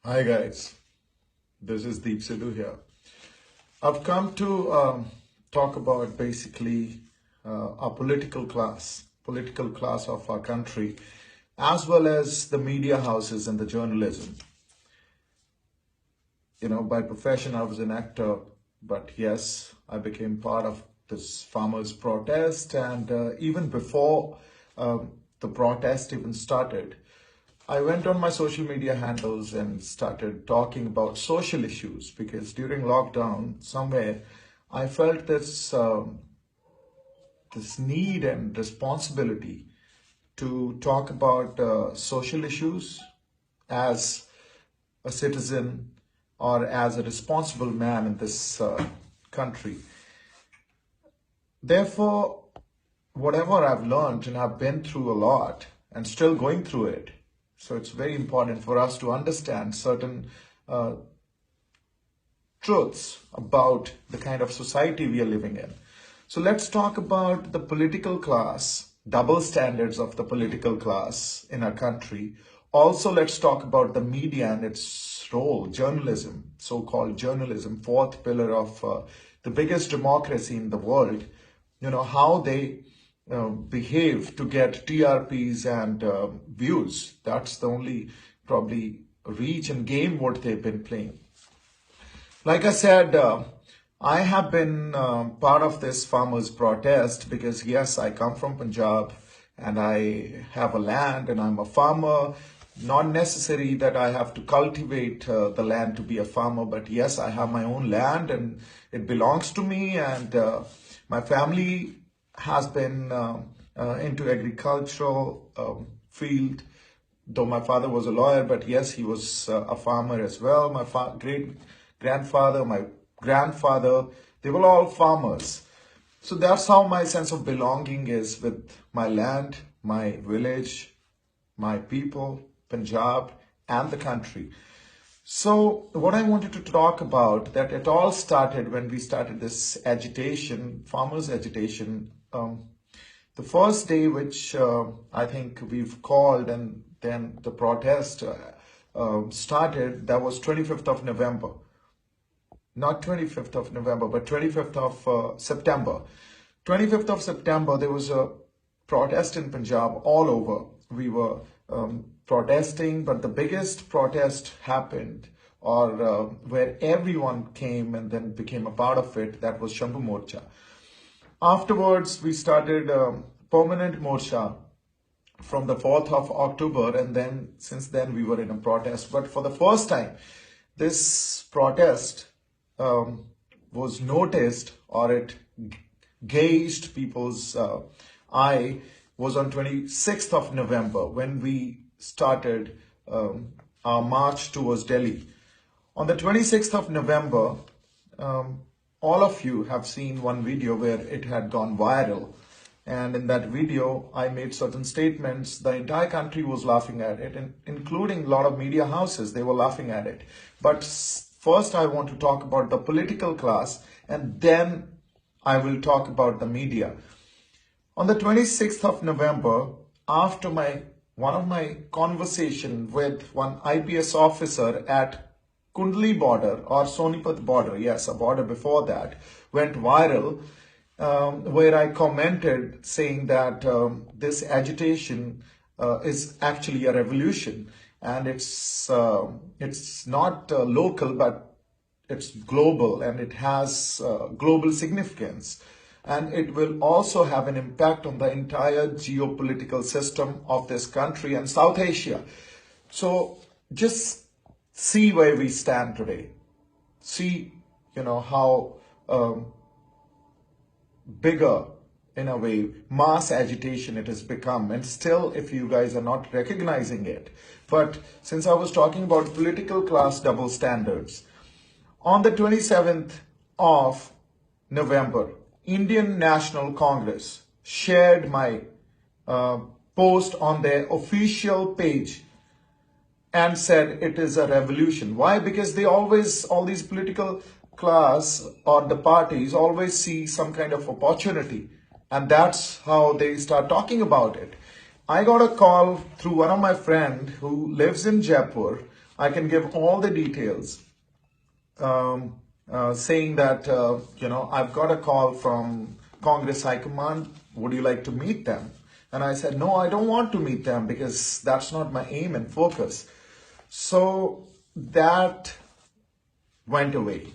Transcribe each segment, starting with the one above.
Hi guys, this is Sidhu here. I've come to talk about basically our political class of our country, as well as the media houses and the journalism. By profession, I was an actor, but yes, I became part of this farmers' protest, and even before the protest even started, I went on my social media handles and started talking about social issues because during lockdown, somewhere, I felt this need and responsibility to talk about social issues as a citizen or as a responsible man in this country. Therefore, whatever I've learned, and I've been through a lot and still going through it, so it's very important for us to understand certain uh, truths about the kind of society we are living in. So let's talk about the political class, double standards of the political class in our country. Also, let's talk about the media and its role, journalism, so-called journalism, fourth pillar of the biggest democracy in the world. How they behave to get TRPs and views. That's the only probably reach and game what they've been playing. Like I said, I have been part of this farmers' protest because, yes, I come from Punjab and I have a land and I'm a farmer. Not necessary that I have to cultivate the land to be a farmer, but yes, I have my own land and it belongs to me. And my family has been into agricultural field, though my father was a lawyer, but yes, he was a farmer as well. My great grandfather, my grandfather, they were all farmers. So that's how my sense of belonging is with my land, my village, my people, Punjab, and the country. So what I wanted to talk about, that it all started when we started this agitation, farmers agitation. The first day, which I think we've called, and then the protest started, that was 25th of November. Not 25th of November, but 25th of September. 25th of September, there was a protest in Punjab all over. We were protesting, but the biggest protest happened, or where everyone came and then became a part of it, that was Shambhu Morcha. Afterwards, we started permanent Morcha from the 4th of October, and then since then we were in a protest. But for the first time, this protest was noticed, or it gauged people's eye, was on 26th of November when we started our march towards Delhi. On the 26th of November, all of you have seen one video where it had gone viral. And in that video, I made certain statements. The entire country was laughing at it, including a lot of media houses. They were laughing at it. But first, I want to talk about the political class, and then I will talk about the media. On the 26th of November, after one of my conversation with one IPS officer at Kundli border or Sonipat border, yes, a border before that, went viral, where I commented saying that this agitation is actually a revolution, and it's not local, but it's global, and it has global significance, and it will also have an impact on the entire geopolitical system of this country and South Asia. So just see where we stand today. See, how bigger, in a way, mass agitation it has become. And still, if you guys are not recognizing it. But since I was talking about political class double standards, on the 27th of November, Indian National Congress shared my post on their official page and said it is a revolution. Why? Because they always, all these political class or the parties always see some kind of opportunity, and that's how they start talking about it. I got a call through one of my friend who lives in Jaipur I can give all the details, saying that, I've got a call from Congress High Command. Would you like to meet them? And I said, no, I don't want to meet them because that's not my aim and focus. So that went away.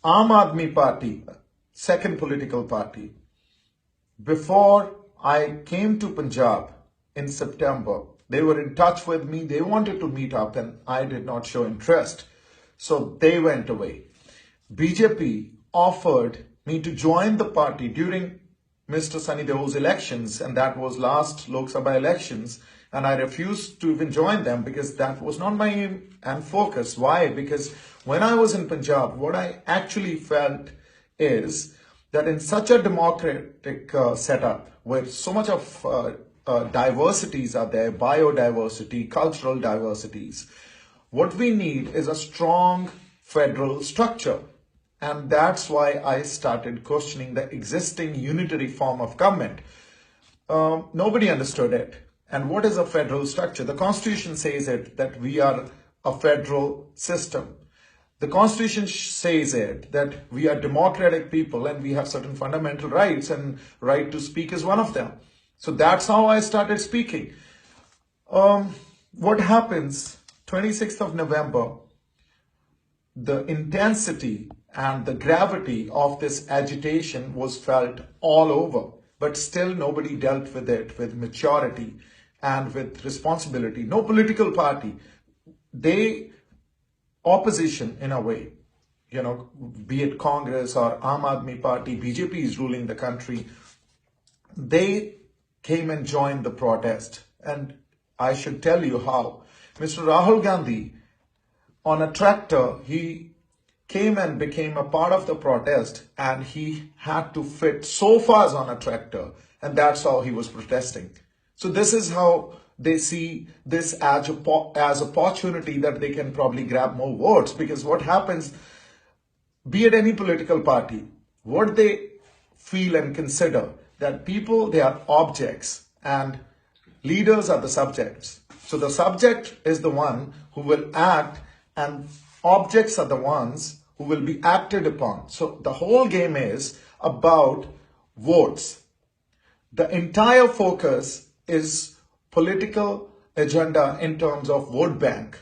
Aam Aadmi Party, second political party. Before I came to Punjab in September, they were in touch with me. They wanted to meet up and I did not show interest. So they went away. BJP offered me to join the party during Mr. Sunny Deol's elections, and that was last Lok Sabha elections, and I refused to even join them because that was not my aim and focus. Why? Because when I was in Punjab, what I actually felt is that in such a democratic setup where so much of diversities are there, biodiversity, cultural diversities, what we need is a strong federal structure. And that's why I started questioning the existing unitary form of government. Nobody understood it. And what is a federal structure? The Constitution says it, that we are a federal system. The Constitution says it, that we are democratic people and we have certain fundamental rights, and right to speak is one of them. So that's how I started speaking. What happens, 26th of November, the intensity and the gravity of this agitation was felt all over, but still nobody dealt with it with maturity and with responsibility. No political party. Opposition in a way, be it Congress or Aam Aadmi Party, BJP is ruling the country. They came and joined the protest. And I should tell you how. Mr. Rahul Gandhi, on a tractor, he came and became a part of the protest, and he had to fit sofas on a tractor, and that's how he was protesting. So this is how they see this as opportunity that they can probably grab more votes, because what happens, be it any political party, what they feel and consider that people, they are objects and leaders are the subjects. So the subject is the one who will act and objects are the ones who will be acted upon. So the whole game is about votes. The entire focus is political agenda in terms of vote bank.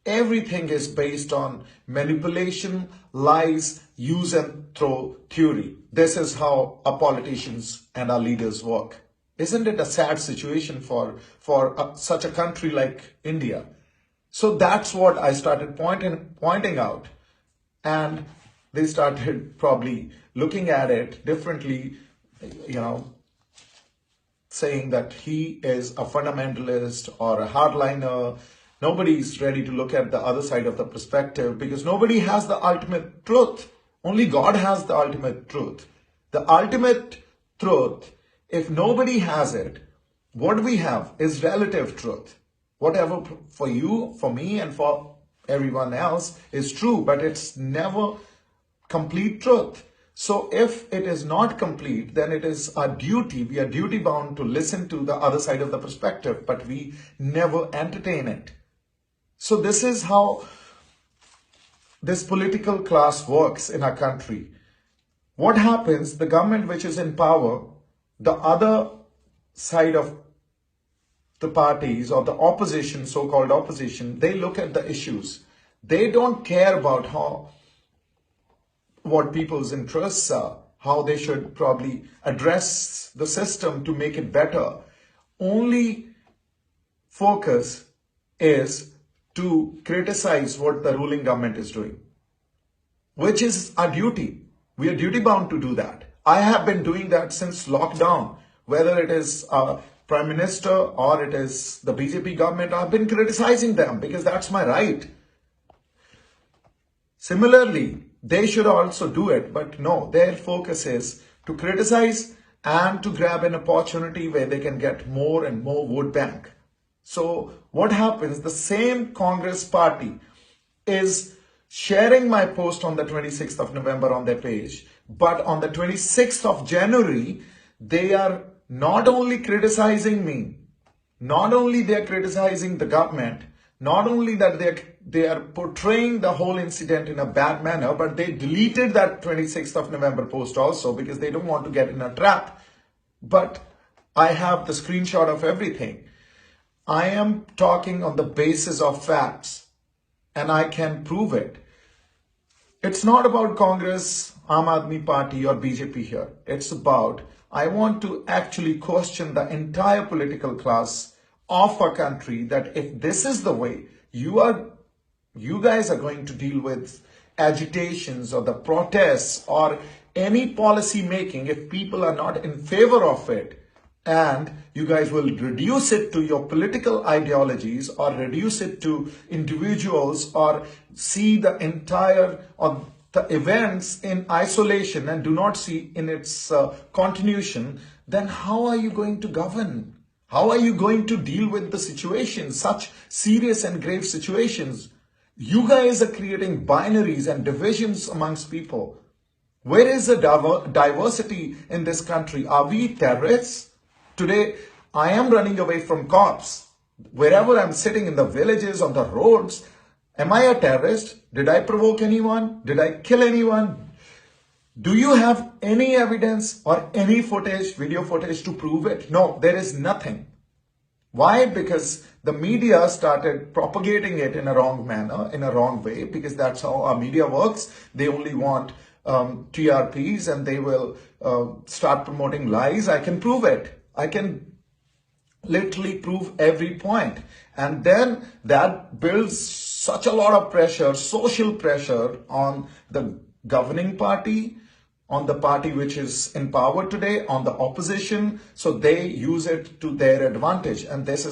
Everything is based on manipulation, lies, use and throw theory. This is how our politicians and our leaders work. Isn't it a sad situation for such a country like India? So that's what I started pointing out. And they started probably looking at it differently, saying that he is a fundamentalist or a hardliner. Nobody's ready to look at the other side of the perspective because nobody has the ultimate truth. Only God has the ultimate truth. The ultimate truth, if nobody has it, what we have is relative truth. Whatever for you, for me, and for everyone else is true, but it's never complete truth. So if it is not complete, then it is our duty. We are duty bound to listen to the other side of the perspective, but we never entertain it. So this is how this political class works in our country. What happens, the government which is in power, the other side of the parties or the opposition, so-called opposition, they look at the issues. They don't care about what people's interests are, how they should probably address the system to make it better. Only focus is to criticize what the ruling government is doing, which is our duty. We are duty bound to do that. I have been doing that since lockdown, whether it is Prime Minister or it is the BJP government. I've been criticizing them because that's my right. Similarly, they should also do it, but no, their focus is to criticize and to grab an opportunity where they can get more and more vote bank. So what happens, the same Congress party is sharing my post on the 26th of November on their page, but on the 26th of January, they are not only criticizing me, not only they are criticizing the government, Not only that they are portraying the whole incident in a bad manner, but they deleted that 26th of November post also because they don't want to get in a trap. But I have the screenshot of everything. I am talking on the basis of facts and I can prove it. It's not about Congress, Aam Aadmi Party or BJP here. It's about, I want to actually question the entire political class of a country that if this is the way you guys are going to deal with agitations or the protests or any policy making, if people are not in favor of it, and you guys will reduce it to your political ideologies or reduce it to individuals or see the entire or the events in isolation and do not see in its continuation, then how are you going to govern? How are you going to deal with the situation, such serious and grave situations? You guys are creating binaries and divisions amongst people. Where is the diversity in this country? Are we terrorists? Today, I am running away from cops. Wherever I'm sitting in the villages, on the roads, am I a terrorist? Did I provoke anyone? Did I kill anyone? Do you have any evidence or any footage, video footage to prove it? No, there is nothing. Why? Because the media started propagating it in a wrong manner, in a wrong way, because that's how our media works. They only want TRPs and they will start promoting lies. I can prove it. I can literally prove every point. And then that builds such a lot of pressure, social pressure on the governing party, on the party which is in power today, on the opposition. So they use it to their advantage. And this is